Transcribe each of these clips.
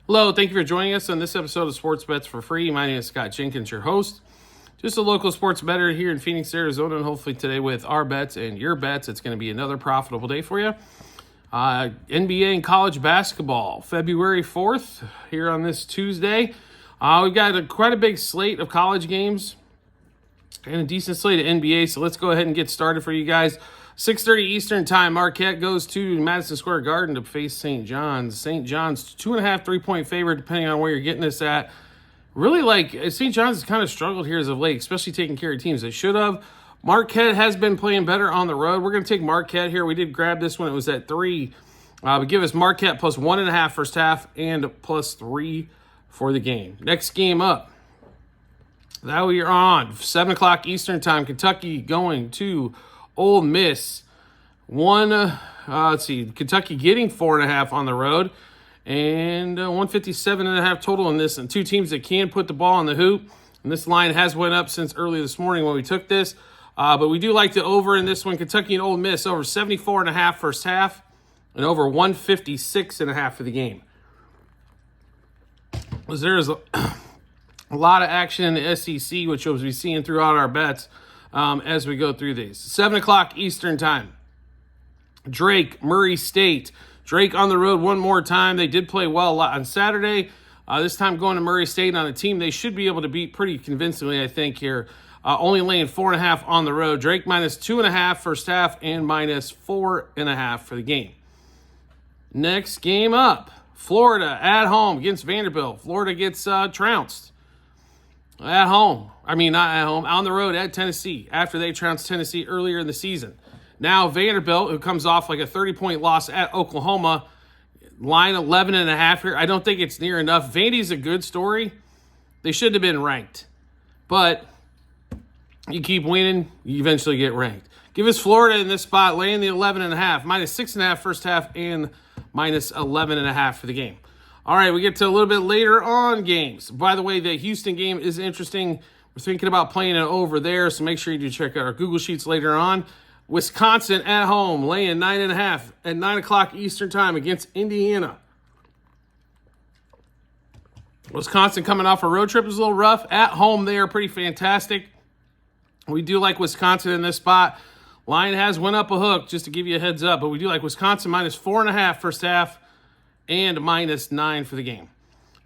Hello, thank you for joining us on this episode of Sports Bets for Free. My name is Scott Jenkins, your host. Just a local sports bettor here in Phoenix, Arizona, and hopefully today with our bets and your bets, it's going to be another profitable day for you. NBA and college basketball, February 4th, here on this Tuesday. We've got quite a big slate of college games and a decent slate of NBA, so let's go ahead and get started for you guys. 6:30 Eastern time, Marquette goes to Madison Square Garden to face St. John's. St. John's 2.5 3-point favorite, depending on where you're getting this at. Really, St. John's has kind of struggled here as of late, especially taking care of teams they should have. Marquette has been playing better on the road. We're going to take Marquette here. We did grab this one. It was at 3. But give us Marquette plus 1.5 first half and plus 3 for the game. Next game up. That we are on 7 o'clock Eastern time. Kentucky going to Ole Miss. Kentucky getting 4.5 on the road. And 157.5 total in this. And two teams that can put the ball on the hoop. And this line has went up since early this morning when we took this. But we do like the over in this one. Kentucky and Ole Miss over 74.5 first half. And over 156.5 for the game. There's a lot of action in the SEC, which you'll be seeing throughout our bets as we go through these. 7 o'clock Eastern time. Drake, Murray State. Drake on the road one more time. They did play well on Saturday. This time going to Murray State on a team they should be able to beat pretty convincingly, I think, here. Only laying 4.5 on the road. Drake minus 2.5 first half and minus 4.5 for the game. Next game up. Florida at home against Vanderbilt. Florida gets trounced. At home. Not at home. On the road at Tennessee after they trounced Tennessee earlier in the season. Now Vanderbilt, who comes off like a 30-point loss at Oklahoma, line 11.5 here. I don't think it's near enough. Vandy's a good story. They should have been ranked. But you keep winning, you eventually get ranked. Give us Florida in this spot, laying the 11.5, minus 6.5 first half and minus 11.5 for the game. All right, we get to a little bit later on games. By the way, the Houston game is interesting. We're thinking about playing it over there, so make sure you do check out our Google Sheets later on. Wisconsin at home, laying 9.5 at 9 o'clock Eastern time against Indiana. Wisconsin coming off a road trip is a little rough. At home, they are pretty fantastic. We do like Wisconsin in this spot. Line has went up a hook, just to give you a heads up, but we do like Wisconsin minus 4.5 first half and minus 9 for the game.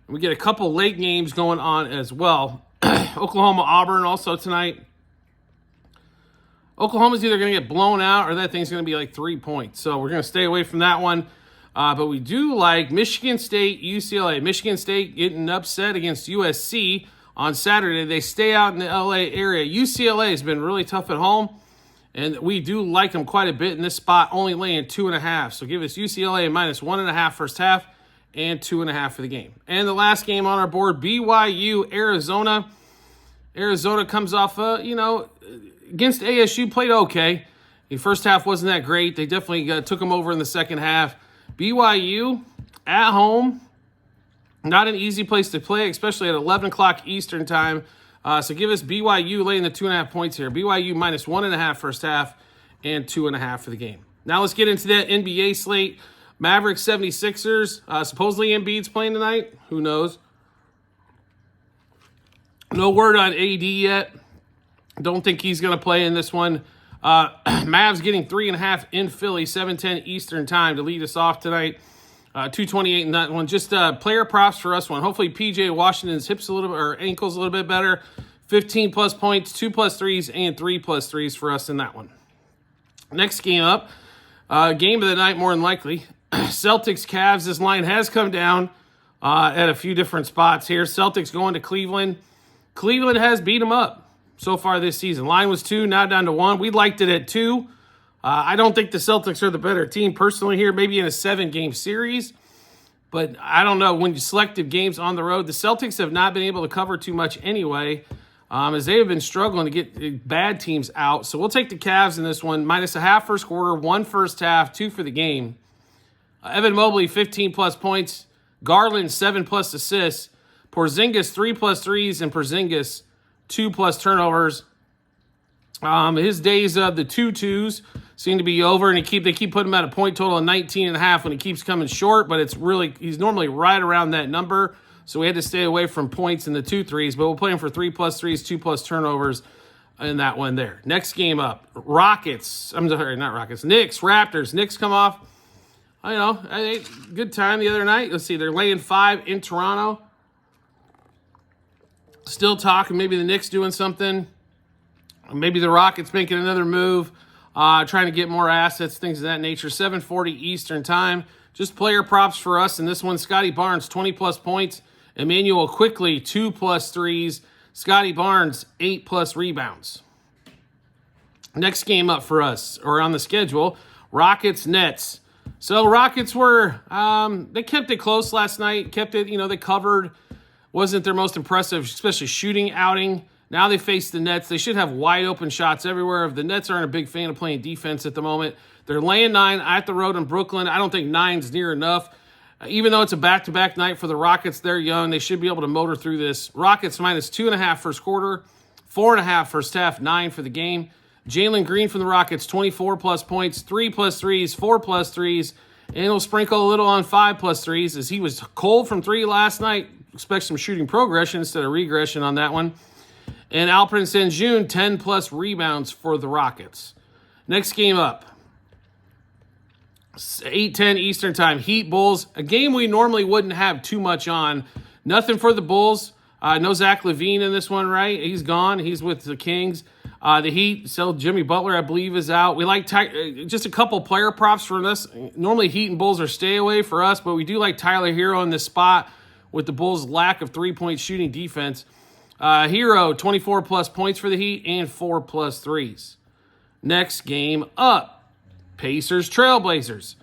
We get a couple late games going on as well. Oklahoma-Auburn also tonight. Oklahoma's either going to get blown out or that thing's going to be like 3 points. So we're going to stay away from that one. But we do like Michigan State, UCLA. Michigan State getting upset against USC on Saturday. They stay out in the LA area. UCLA has been really tough at home. And we do like them quite a bit in this spot, only laying 2.5. So give us UCLA minus 1.5 first half and 2.5 for the game. And the last game on our board, BYU, Arizona. Arizona comes off, against ASU, played okay. The first half wasn't that great. They definitely took them over in the second half. BYU at home, not an easy place to play, especially at 11 o'clock Eastern time. So give us BYU laying the 2.5 points here. BYU minus 1.5 first half and 2.5 for the game. Now let's get into that NBA slate. Mavericks 76ers. Supposedly Embiid's playing tonight. Who knows? No word on AD yet. Don't think he's going to play in this one. Mavs getting 3.5 in Philly, 7:10 Eastern time to lead us off tonight. 228 in that one. Just player props for us one. Hopefully PJ Washington's hips a little bit, or ankles a little bit better. 15 plus points, 2 plus threes, and 3 plus threes for us in that one. Next game up. Game of the night more than likely. Celtics Cavs. This line has come down at a few different spots here. Celtics going to Cleveland. Cleveland has beat them up so far this season. Line was 2, now down to 1. We liked it at 2. I don't think the Celtics are the better team personally here, maybe in a 7-game series. But I don't know. When you selected games on the road, the Celtics have not been able to cover too much anyway, as they have been struggling to get bad teams out. So we'll take the Cavs in this one. Minus 0.5 first quarter, 1 first half, 2 for the game. Evan Mobley, 15-plus points. Garland, 7-plus assists. Porzingis, 3-plus threes. And Porzingis, 2-plus turnovers. His days of the 2-2s seem to be over, and they keep putting him at a point total of 19.5 when he keeps coming short, but he's normally right around that number. So we had to stay away from points in the 2-3s, but we'll play him for 3+ threes, 2+ turnovers in that one there. Next game up, Knicks, Raptors. Knicks come off. I had a good time the other night. Let's see, they're laying 5 in Toronto. Still talking, maybe the Knicks doing something. Maybe the Rockets making another move, trying to get more assets, things of that nature. 7:40 Eastern time. Just player props for us in this one. Scotty Barnes, 20+ points. Emmanuel Quickley, 2+ threes. Scotty Barnes, 8+ rebounds. Next game up for us, or on the schedule, Rockets, Nets. So Rockets they kept it close last night. Kept it, they covered. Wasn't their most impressive, especially shooting outing. Now they face the Nets. They should have wide open shots everywhere. The Nets aren't a big fan of playing defense at the moment. They're laying 9 at the road in Brooklyn. I don't think 9's near enough. Even though it's a back-to-back night for the Rockets, they're young. They should be able to motor through this. Rockets -2.5 first quarter, 4.5 first half, 9 for the game. Jalen Green from the Rockets, 24+ points, 3+ threes, 4+ threes, and he'll sprinkle a little on 5+ threes as he was cold from 3 last night. Expect some shooting progression instead of regression on that one. And Alperen Sengun, 10+ rebounds for the Rockets. Next game up, 8:10 Eastern time, Heat Bulls. A game we normally wouldn't have too much on. Nothing for the Bulls. No Zach LaVine in this one, right? He's gone. He's with the Kings. The Heat, so Jimmy Butler, I believe, is out. We like just a couple player props for this. Normally Heat and Bulls are stay away for us, but we do like Tyler Hero in this spot with the Bulls' lack of three-point shooting defense. Hero, 24+ points for the Heat and 4+ threes. Next game up, Pacers, Trailblazers.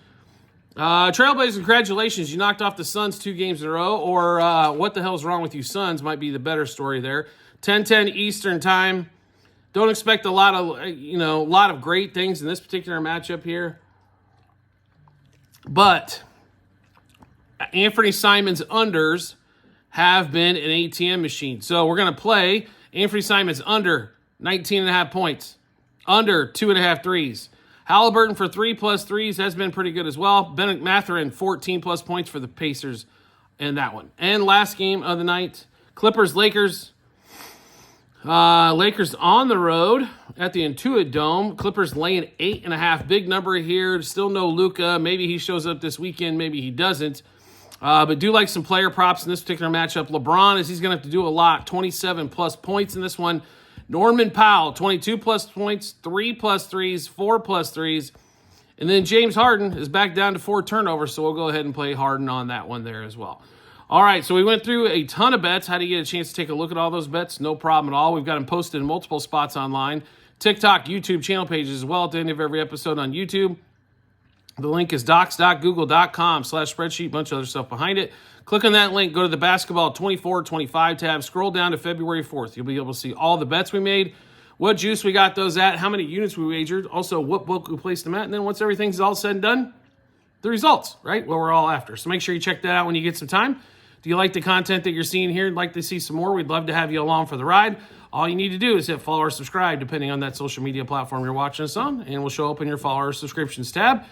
Trailblazers, congratulations. You knocked off the Suns 2 games in a row, or what the hell's wrong with you Suns might be the better story there. 10:10 Eastern time. Don't expect a lot of great things in this particular matchup here. But Anthony Simons unders have been an ATM machine. So we're going to play Anthony Simons under 19.5 points, under 2.5 threes. Halliburton for 3+ threes has been pretty good as well. Bennett Mathurin, 14+ points for the Pacers in that one. And last game of the night, Clippers-Lakers. Lakers on the road at the Intuit Dome. Clippers laying 8.5. Big number here. Still no Luka. Maybe he shows up this weekend. Maybe he doesn't. But do like some player props in this particular matchup. LeBron, he's going to have to do a lot. 27+ points in this one. Norman Powell, 22+ points, 3+ threes, 4+ threes. And then James Harden is back down to 4 turnovers, so we'll go ahead and play Harden on that one there as well. All right, so we went through a ton of bets. How do you get a chance to take a look at all those bets? No problem at all. We've got them posted in multiple spots online. TikTok, YouTube channel pages as well at the end of every episode on YouTube. The link is docs.google.com/spreadsheet, bunch of other stuff behind it. Click on that link, go to the basketball 24-25 tab, scroll down to February 4th. You'll be able to see all the bets we made, what juice we got those at, how many units we wagered, also what book we placed them at, and then once everything's all said and done, the results, right? What we're all after. So make sure you check that out when you get some time. Do you like the content that you're seeing here and like to see some more? We'd love to have you along for the ride. All you need to do is hit follow or subscribe, depending on that social media platform you're watching us on, and we'll show up in your follow or subscriptions tab.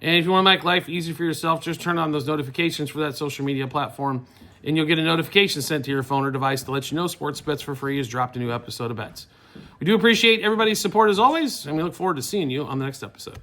And if you want to make life easy for yourself, just turn on those notifications for that social media platform, and you'll get a notification sent to your phone or device to let you know Sports Bets for Free has dropped a new episode of Bets. We do appreciate everybody's support as always, and we look forward to seeing you on the next episode.